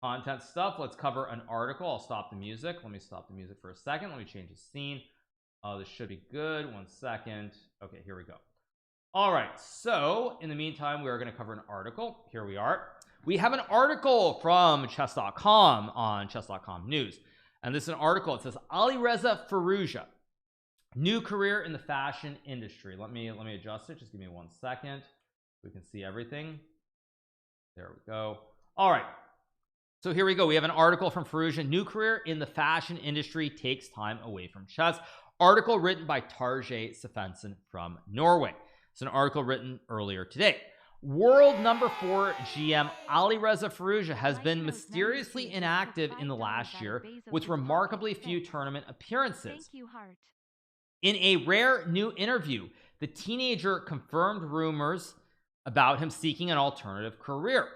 content stuff. Let's cover an article. I'll stop the music. Let me stop the music for a second. Let me change the scene. This should be good. 1 second. Okay, here we go. All right, so in the meantime, we are going to cover an article. Here we are. We have an article from chess.com on chess.com news, and this is an article. It says Alireza Firouzja, new career in the fashion industry. Let me adjust it. Just give me 1 second. We can see everything. There we go. All right, so here we go. We have an article from Firouzja, new career in the fashion industry takes time away from chess. Article written by Tarjei Svensson from Norway. It's an article written earlier today. World number 4 GM Alireza Firouzja has been mysteriously inactive in the last year with remarkably few tournament appearances. In a rare new interview, the teenager confirmed rumors about him seeking an alternative career.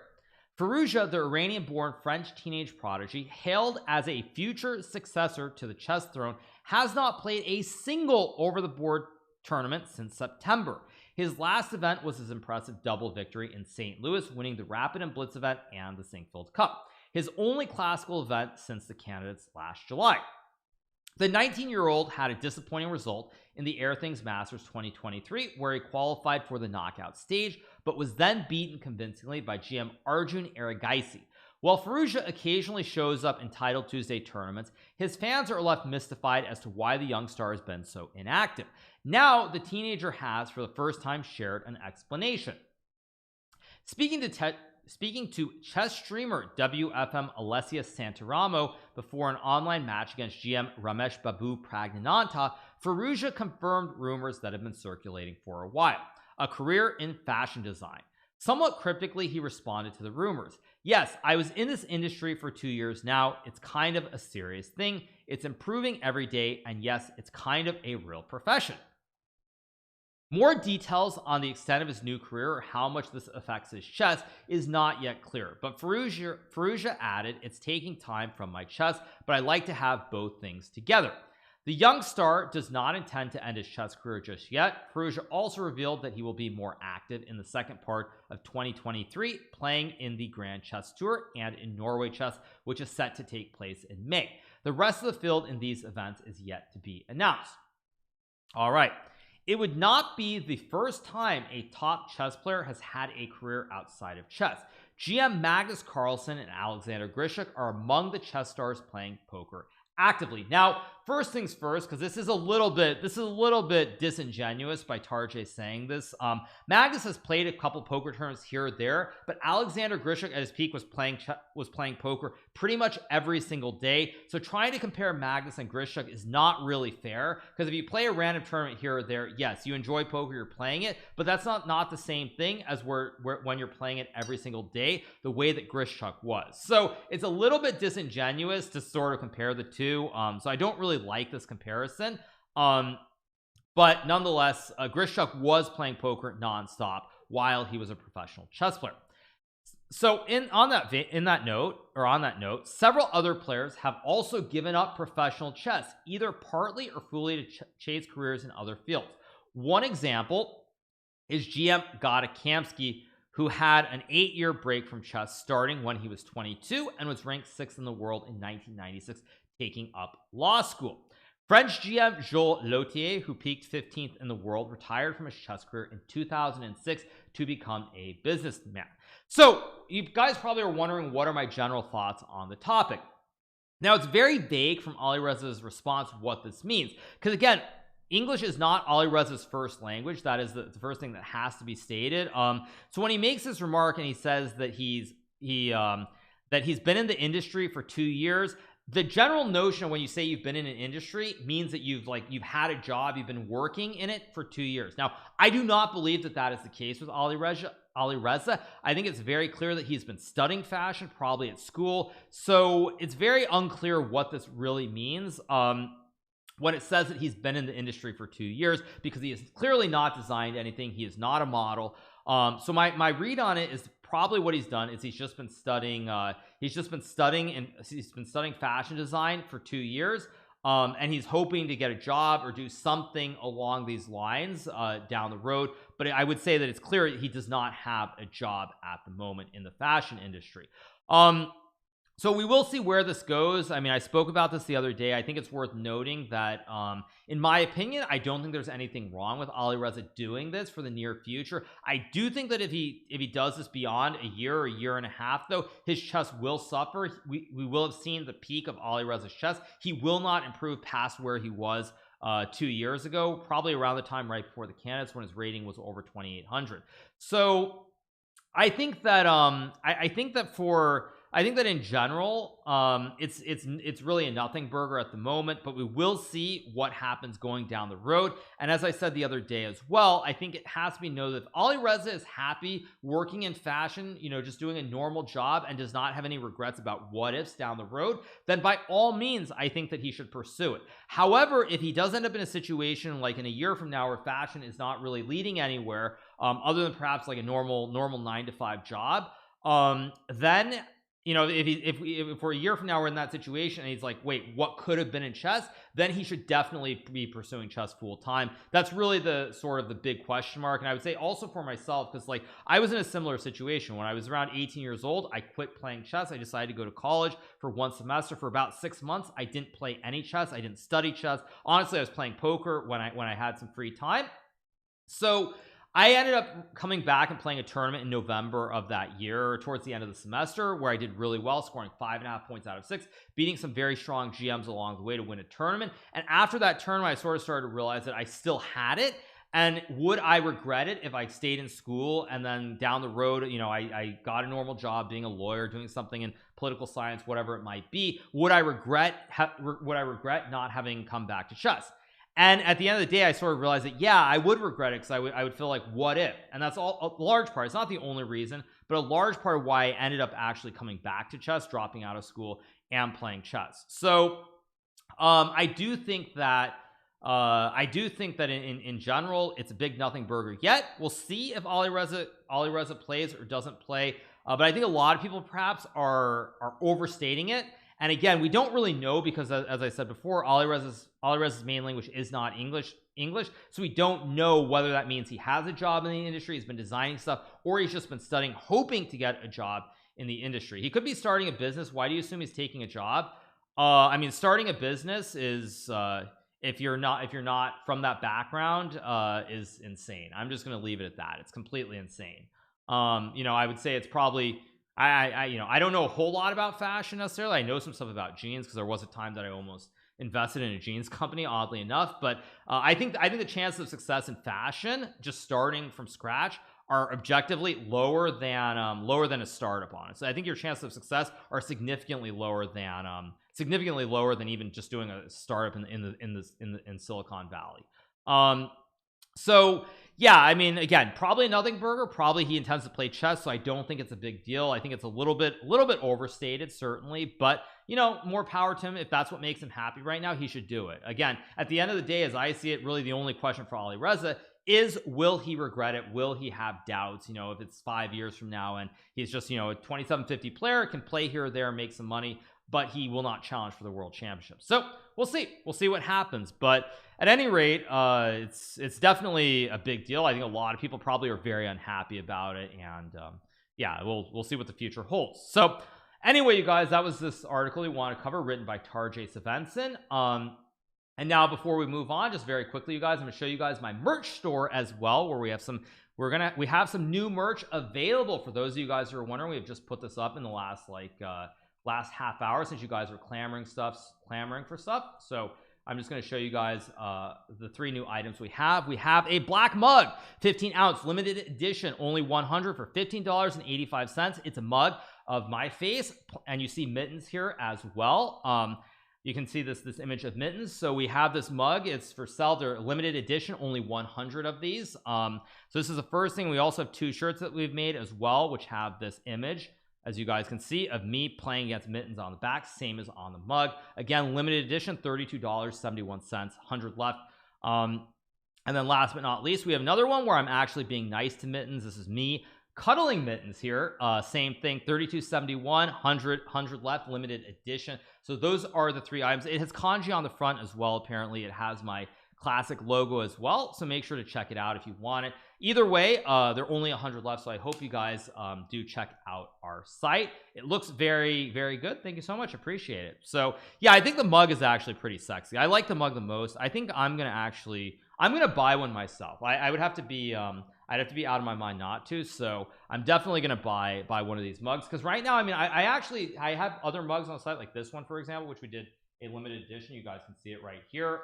Firouzja, the Iranian-born French teenage prodigy, hailed as a future successor to the chess throne, has not played a single over-the-board tournament since September. His last event was his impressive double victory in St. Louis, winning the Rapid and Blitz event and the Sinkfield Cup, his only classical event since the candidates last July. The 19-year-old had a disappointing result in the Air Things Masters 2023, where he qualified for the knockout stage, but was then beaten convincingly by GM Arjun Erigaisi. While Firouzja occasionally shows up in Title Tuesday tournaments, his fans are left mystified as to why the young star has been so inactive. Now, the teenager has, for the first time, shared an explanation. Speaking to chess streamer WFM Alessia Santaramo before an online match against GM Ramesh Babu Pragnanantha, Firouzja confirmed rumors that have been circulating for a while: a career in fashion design. Somewhat cryptically, he responded to the rumors. Yes, I was in this industry for 2 years now. It's kind of a serious thing. It's improving every day. And yes, it's kind of a real profession. More details on the extent of his new career or how much this affects his chess is not yet clear. But Firouzja added, it's taking time from my chess, but I like to have both things together. The young star does not intend to end his chess career just yet. Firouzja also revealed that he will be more active in the second part of 2023, playing in the Grand Chess Tour and in Norway Chess, which is set to take place in May. The rest of the field in these events is yet to be announced. All right. It would not be the first time a top chess player has had a career outside of chess. GM Magnus Carlsen and Alexander Grishuk are among the chess stars playing poker actively. Now, first things first, because this is a little bit disingenuous by Tarjei saying this. Magnus has played a couple poker tournaments here or there, but Alexander Grishuk at his peak was playing poker pretty much every single day. So trying to compare Magnus and Grishuk is not really fair, because if you play a random tournament here or there, yes, you enjoy poker, you're playing it, but that's not the same thing as when you're playing it every single day, the way that Grishuk was. So it's a little bit disingenuous to sort of compare the two. So I don't really like this comparison. But nonetheless, Grishuk was playing poker nonstop while he was a professional chess player. So on that note, several other players have also given up professional chess, either partly or fully, to chase careers in other fields. One example is GM Gada Kamsky, who had an 8-year break from chess starting when he was 22 and was ranked 6th in the world in 1996, taking up law school. French GM Joël Lautier, who peaked 15th in the world, retired from his chess career in 2006 to become a businessman. So you guys probably are wondering, what are my general thoughts on the topic? Now, it's very vague from Alireza's response what this means, because again, English is not Alireza's first language. That is the first thing that has to be stated. So when he makes this remark and he says that he's been in the industry for 2 years, the general notion when you say you've been in an industry means that you've had a job, you've been working in it for 2 years. Now, I do not believe that that is the case with Alireza. I think it's very clear that he's been studying fashion, probably at school. So it's very unclear what this really means when it says that he's been in the industry for 2 years, because he has clearly not designed anything. He is not a model. So my read on it is probably what he's done is he's been studying fashion design for 2 years, and he's hoping to get a job or do something along these lines down the road. But I would say that it's clear he does not have a job at the moment in the fashion industry. So we will see where this goes. I mean, I spoke about this the other day. I think it's worth noting that in my opinion, I don't think there's anything wrong with Alireza doing this for the near future. I do think that if he does this beyond a year and a half, though, his chess will suffer. We will have seen the peak of Alireza's chess. He will not improve past where he was 2 years ago, probably around the time right before the candidates, when his rating was over 2,800. So I think that I think that in general, it's really a nothing burger at the moment, but we will see what happens going down the road. And as I said the other day as well, I think it has to be noted, if Alireza is happy working in fashion, you know, just doing a normal job and does not have any regrets about what ifs down the road, then by all means, I think that he should pursue it. However, if he does end up in a situation like in a year from now where fashion is not really leading anywhere, other than perhaps like a normal 9-to-5 job, then, you know, if we're a year from now we're in that situation and he's like, wait, what could have been in chess, then he should definitely be pursuing chess full time. That's really the sort of the big question mark. And I would say also for myself, because like I was in a similar situation when I was around 18 years old. I quit playing chess. I decided to go to college for 1 semester. For about 6 months I didn't play any chess. I didn't study chess. Honestly, I was playing poker when I had some free time. So I ended up coming back and playing a tournament in November of that year, towards the end of the semester, where I did really well, scoring 5.5 points out of 6, beating some very strong GMs along the way to win a tournament. And after that tournament, I sort of started to realize that I still had it. And would I regret it if I stayed in school and then down the road, you know, I got a normal job being a lawyer, doing something in political science, whatever it might be? Would I regret not having come back to chess? And at the end of the day, I sort of realized that, yeah, I would regret it, because I would feel like, what if? And that's all a large part. It's not the only reason, but a large part of why I ended up actually coming back to chess, dropping out of school and playing chess. So I do think that in general it's a big nothing burger. Yet we'll see if Alireza plays or doesn't play, but I think a lot of people perhaps are overstating it. And again, we don't really know, because as I said before, Alireza's main language is not English, so we don't know whether that means he has a job in the industry, he's been designing stuff, or he's just been studying hoping to get a job in the industry. He could be starting a business. Why do you assume he's taking a job? I mean, starting a business is if you're not from that background, is insane. I'm just going to leave it at that. It's completely insane. You know, I would say it's probably, you know, I don't know a whole lot about fashion necessarily. I know some stuff about jeans, because there was a time that I almost invested in a jeans company, oddly enough. But I think the chances of success in fashion, just starting from scratch, are objectively lower than a startup on it. So I think your chances of success are significantly lower than even just doing a startup in Silicon Valley. So yeah, I mean, again, probably a nothing burger. Probably he intends to play chess, so I don't think it's a big deal. I think it's a little bit overstated, certainly, but you know, more power to him. If that's what makes him happy right now, he should do it. Again, at the end of the day, as I see it, really the only question for Alireza is, will he regret it? Will he have doubts? You know, if it's 5 years from now and he's just, you know, a 2750 player, can play here or there, make some money, but he will not challenge for the world championship. So we'll see what happens. But at any rate, it's definitely a big deal. I think a lot of people probably are very unhappy about it, and yeah, we'll see what the future holds. So anyway, you guys, that was this article we want to cover, written by Tarjay Svensson. And now, before we move on, just very quickly, you guys, I'm going to show you guys my merch store as well, where we have some new merch available. For those of you guys who are wondering, we have just put this up in the last half hour, since you guys are clamoring for stuff. So I'm just going to show you guys the 3 new items we have. We have a black mug, 15-ounce limited edition, only 100 for $15.85. It's a mug of my face, and you see mittens here as well. You can see this image of mittens. So we have this mug. It's for sale. They're limited edition, only 100 of these. So this is the first thing. We also have 2 shirts that we've made as well, which have this image, as you guys can see, of me playing against mittens on the back, same as on the mug. Again, limited edition, $32.71, 100 left. And then last but not least, we have another one where I'm actually being nice to mittens. This is me cuddling mittens here. Same thing, $32.71, 100 left, limited edition. So those are the 3 items. It has kanji on the front as well. Apparently it has my classic logo as well, so make sure to check it out if you want it. Either way, there are only 100 left, so I hope you guys do check out our site. It looks very, very good. Thank you so much, appreciate it. So yeah, I think the mug is actually pretty sexy. I like the mug the most. I think I'm gonna buy one myself. I would have to be I'd have to be out of my mind not to, so I'm definitely gonna buy one of these mugs, because right now, I mean, I have other mugs on the site, like this one, for example, which we did a limited edition. You guys can see it right here,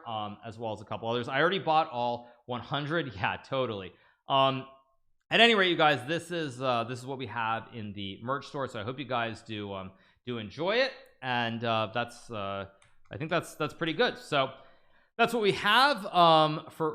as well as a couple others. I already bought all 100. Yeah, totally. At any rate, you guys, this is what we have in the merch store, so I hope you guys do enjoy it. And that's I think that's pretty good. So that's what we have for